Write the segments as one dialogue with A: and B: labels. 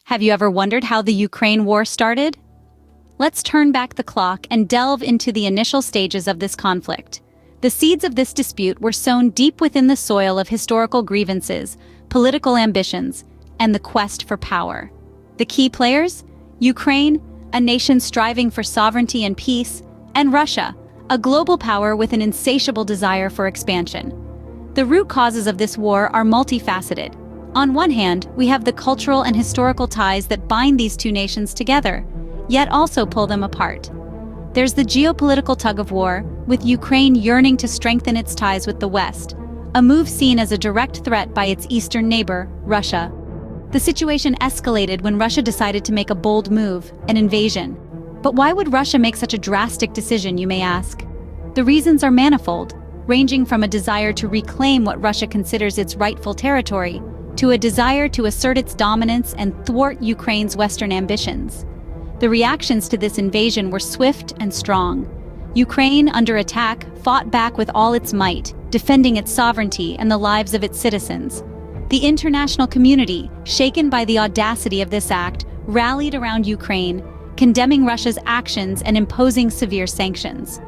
A: Have you ever wondered how the Ukraine war started? Let's turn back the clock and delve into the initial stages of this conflict. The seeds of this dispute were sown deep within the soil of historical grievances, political ambitions, and the quest for power. The key players? Ukraine, a nation striving for sovereignty and peace, and Russia, a global power with an insatiable desire for expansion. The root causes of this war are multifaceted. On one hand, we have the cultural and historical ties that bind these two nations together, yet also pull them apart. There's the geopolitical tug-of-war, with Ukraine yearning to strengthen its ties with the West, a move seen as a direct threat by its eastern neighbor, Russia. The situation escalated when Russia decided to make a bold move, an invasion. But why would Russia make such a drastic decision, you may ask? The reasons are manifold, ranging from a desire to reclaim what Russia considers its rightful territory, to a desire to assert its dominance and thwart Ukraine's Western ambitions. The reactions to this invasion were swift and strong. Ukraine, under attack, fought back with all its might, defending its sovereignty and the lives of its citizens. The international community, shaken by the audacity of this act, rallied around Ukraine, condemning Russia's actions and imposing severe sanctions.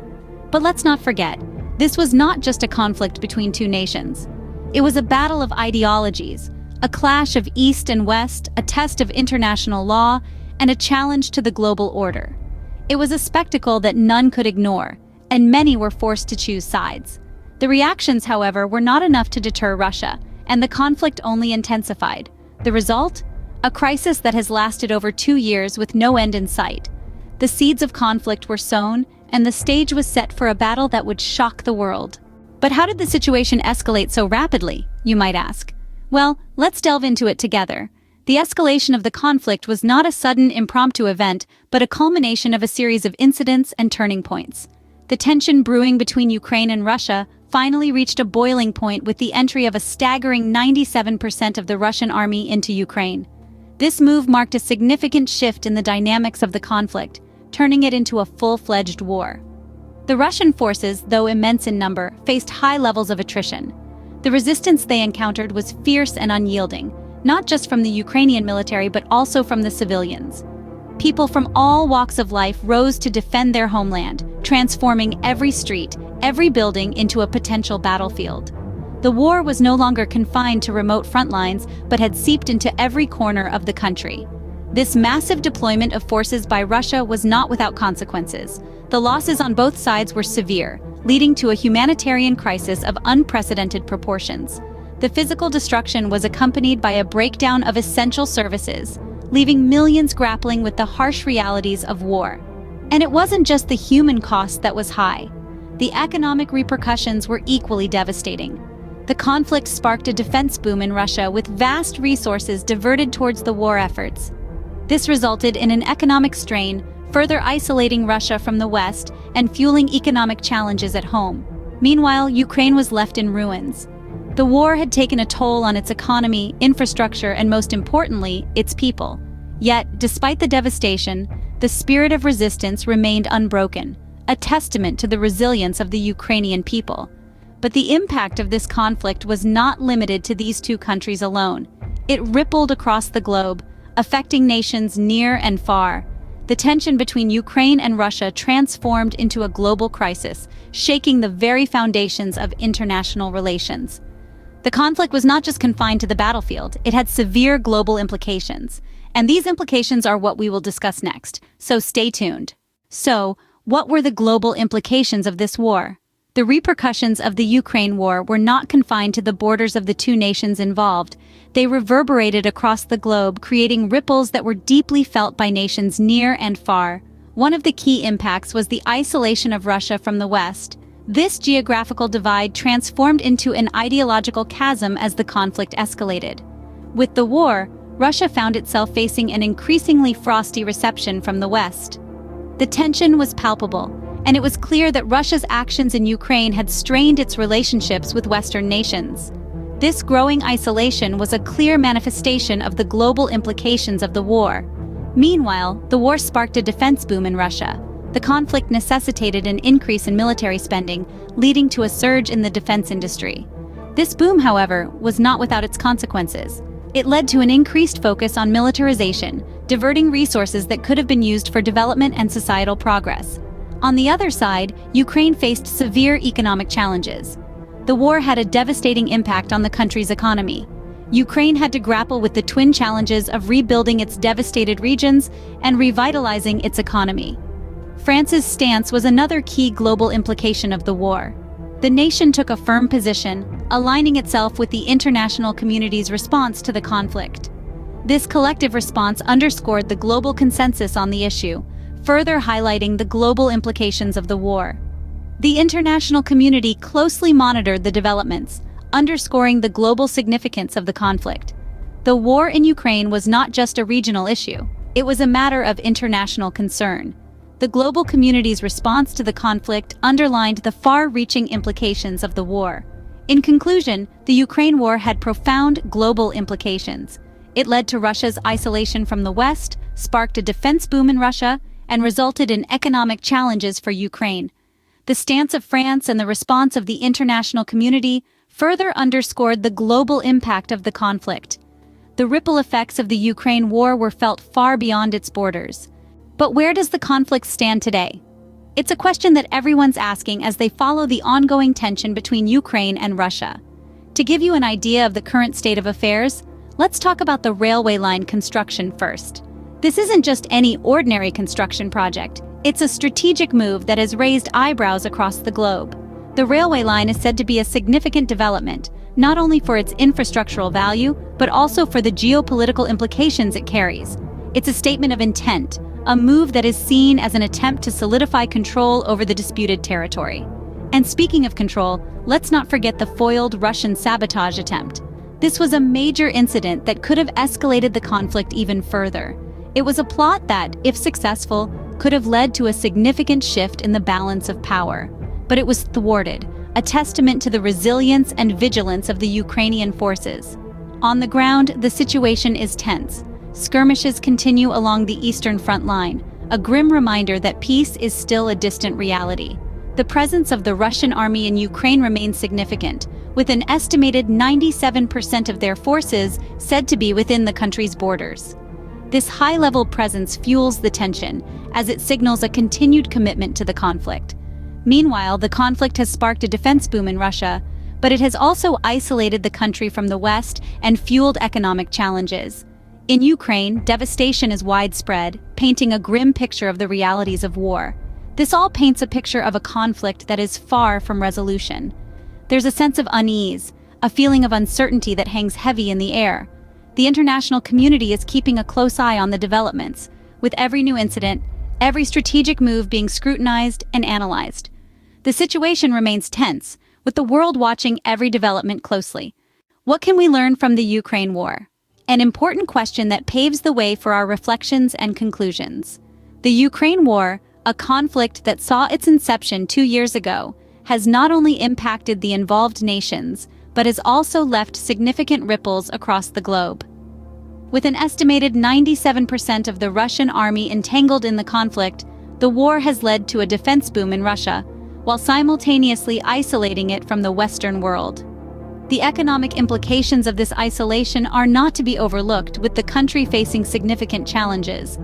A: But let's not forget, this was not just a conflict between two nations. It was a battle of ideologies, a clash of East and West, a test of international law, and a challenge to the global order. It was a spectacle that none could ignore, and many were forced to choose sides. The reactions, however, were not enough to deter Russia, and the conflict only intensified. The result? A crisis that has lasted over 2 years with no end in sight. The seeds of conflict were sown, and the stage was set for a battle that would shock the world. But how did the situation escalate so rapidly, you might ask? Well, let's delve into it together. The escalation of the conflict was not a sudden, impromptu event, but a culmination of a series of incidents and turning points. The tension brewing between Ukraine and Russia finally reached a boiling point with the entry of a staggering 97% of the Russian army into Ukraine. This move marked a significant shift in the dynamics of the conflict, turning it into a full-fledged war. The Russian forces, though immense in number, faced high levels of attrition. The resistance they encountered was fierce and unyielding, not just from the Ukrainian military but also from the civilians. People from all walks of life rose to defend their homeland, transforming every street, every building into a potential battlefield. The war was no longer confined to remote front lines but had seeped into every corner of the country. This massive deployment of forces by Russia was not without consequences. The losses on both sides were severe, leading to a humanitarian crisis of unprecedented proportions. The physical destruction was accompanied by a breakdown of essential services, leaving millions grappling with the harsh realities of war. And it wasn't just the human cost that was high. The economic repercussions were equally devastating. The conflict sparked a defense boom in Russia with vast resources diverted towards the war efforts. This resulted in an economic strain, further isolating Russia from the West and fueling economic challenges at home. Meanwhile, Ukraine was left in ruins. The war had taken a toll on its economy, infrastructure, and most importantly, its people. Yet, despite the devastation, the spirit of resistance remained unbroken, a testament to the resilience of the Ukrainian people. But the impact of this conflict was not limited to these two countries alone. It rippled across the globe, affecting nations near and far. The tension between Ukraine and Russia transformed into a global crisis, shaking the very foundations of international relations. The conflict was not just confined to the battlefield, it had severe global implications. And these implications are what we will discuss next, so stay tuned. So, what were the global implications of this war? The repercussions of the Ukraine war were not confined to the borders of the two nations involved. They reverberated across the globe, creating ripples that were deeply felt by nations near and far. One of the key impacts was the isolation of Russia from the West. This geographical divide transformed into an ideological chasm as the conflict escalated. With the war, Russia found itself facing an increasingly frosty reception from the West. The tension was palpable, and it was clear that Russia's actions in Ukraine had strained its relationships with Western nations. This growing isolation was a clear manifestation of the global implications of the war. Meanwhile, the war sparked a defense boom in Russia. The conflict necessitated an increase in military spending, leading to a surge in the defense industry. This boom, however, was not without its consequences. It led to an increased focus on militarization, diverting resources that could have been used for development and societal progress. On the other side, Ukraine faced severe economic challenges. The war had a devastating impact on the country's economy. Ukraine had to grapple with the twin challenges of rebuilding its devastated regions and revitalizing its economy. France's stance was another key global implication of the war. The nation took a firm position, aligning itself with the international community's response to the conflict. This collective response underscored the global consensus on the issue, further highlighting the global implications of the war. The international community closely monitored the developments, underscoring the global significance of the conflict. The war in Ukraine was not just a regional issue, it was a matter of international concern. The global community's response to the conflict underlined the far-reaching implications of the war. In conclusion, the Ukraine war had profound global implications. It led to Russia's isolation from the West, sparked a defense boom in Russia, and resulted in economic challenges for Ukraine. The stance of France and the response of the international community further underscored the global impact of the conflict. The ripple effects of the Ukraine war were felt far beyond its borders. But where does the conflict stand today? It's a question that everyone's asking as they follow the ongoing tension between Ukraine and Russia. To give you an idea of the current state of affairs, let's talk about the railway line construction first. This isn't just any ordinary construction project. It's a strategic move that has raised eyebrows across the globe. The railway line is said to be a significant development, not only for its infrastructural value, but also for the geopolitical implications it carries. It's a statement of intent, a move that is seen as an attempt to solidify control over the disputed territory. And speaking of control, let's not forget the foiled Russian sabotage attempt. This was a major incident that could have escalated the conflict even further. It was a plot that, if successful, could have led to a significant shift in the balance of power. But it was thwarted, a testament to the resilience and vigilance of the Ukrainian forces. On the ground, the situation is tense. Skirmishes continue along the eastern front line, a grim reminder that peace is still a distant reality. The presence of the Russian army in Ukraine remains significant, with an estimated 97% of their forces said to be within the country's borders. This high-level presence fuels the tension, as it signals a continued commitment to the conflict. Meanwhile, the conflict has sparked a defense boom in Russia, but it has also isolated the country from the West and fueled economic challenges. In Ukraine, devastation is widespread, painting a grim picture of the realities of war. This all paints a picture of a conflict that is far from resolution. There's a sense of unease, a feeling of uncertainty that hangs heavy in the air. The international community is keeping a close eye on the developments, with every new incident, every strategic move being scrutinized and analyzed. The situation remains tense, with the world watching every development closely. What can we learn from the Ukraine war? An important question that paves the way for our reflections and conclusions. The Ukraine war, a conflict that saw its inception 2 years ago, has not only impacted the involved nations, but has also left significant ripples across the globe. With an estimated 97% of the Russian army entangled in the conflict, the war has led to a defense boom in Russia, while simultaneously isolating it from the Western world. The economic implications of this isolation are not to be overlooked, with the country facing significant challenges.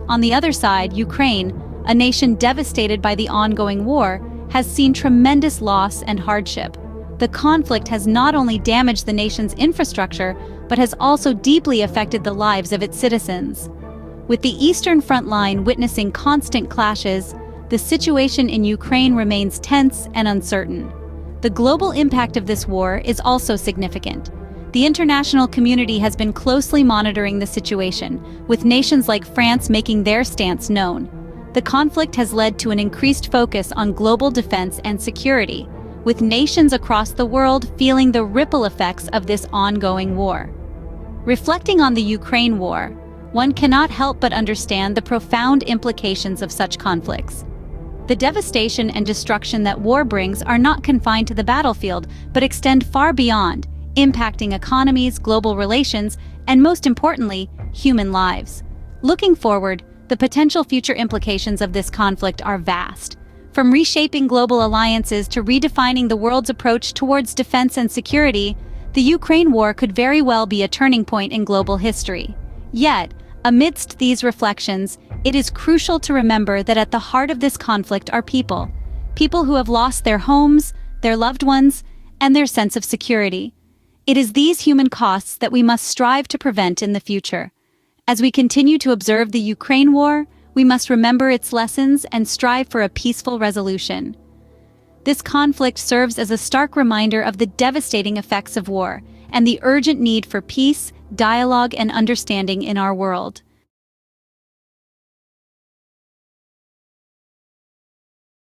A: On the other side, Ukraine, a nation devastated by the ongoing war, has seen tremendous loss and hardship. The conflict has not only damaged the nation's infrastructure, but has also deeply affected the lives of its citizens. With the Eastern Front Line witnessing constant clashes, the situation in Ukraine remains tense and uncertain. The global impact of this war is also significant. The international community has been closely monitoring the situation, with nations like France making their stance known. The conflict has led to an increased focus on global defense and security, with nations across the world feeling the ripple effects of this ongoing war. Reflecting on the Ukraine war, one cannot help but understand the profound implications of such conflicts. The devastation and destruction that war brings are not confined to the battlefield, but extend far beyond, impacting economies, global relations, and most importantly, human lives. Looking forward, the potential future implications of this conflict are vast. From reshaping global alliances to redefining the world's approach towards defense and security, The Ukraine war could very well be a turning point in global history. Yet, amidst these reflections, it is crucial to remember that at the heart of this conflict are people. People who have lost their homes, their loved ones, and their sense of security. It is these human costs that we must strive to prevent in the future. As we continue to observe the Ukraine war, we must remember its lessons and strive for a peaceful resolution. This conflict serves as a stark reminder of the devastating effects of war and the urgent need for peace, dialogue, and understanding in our world.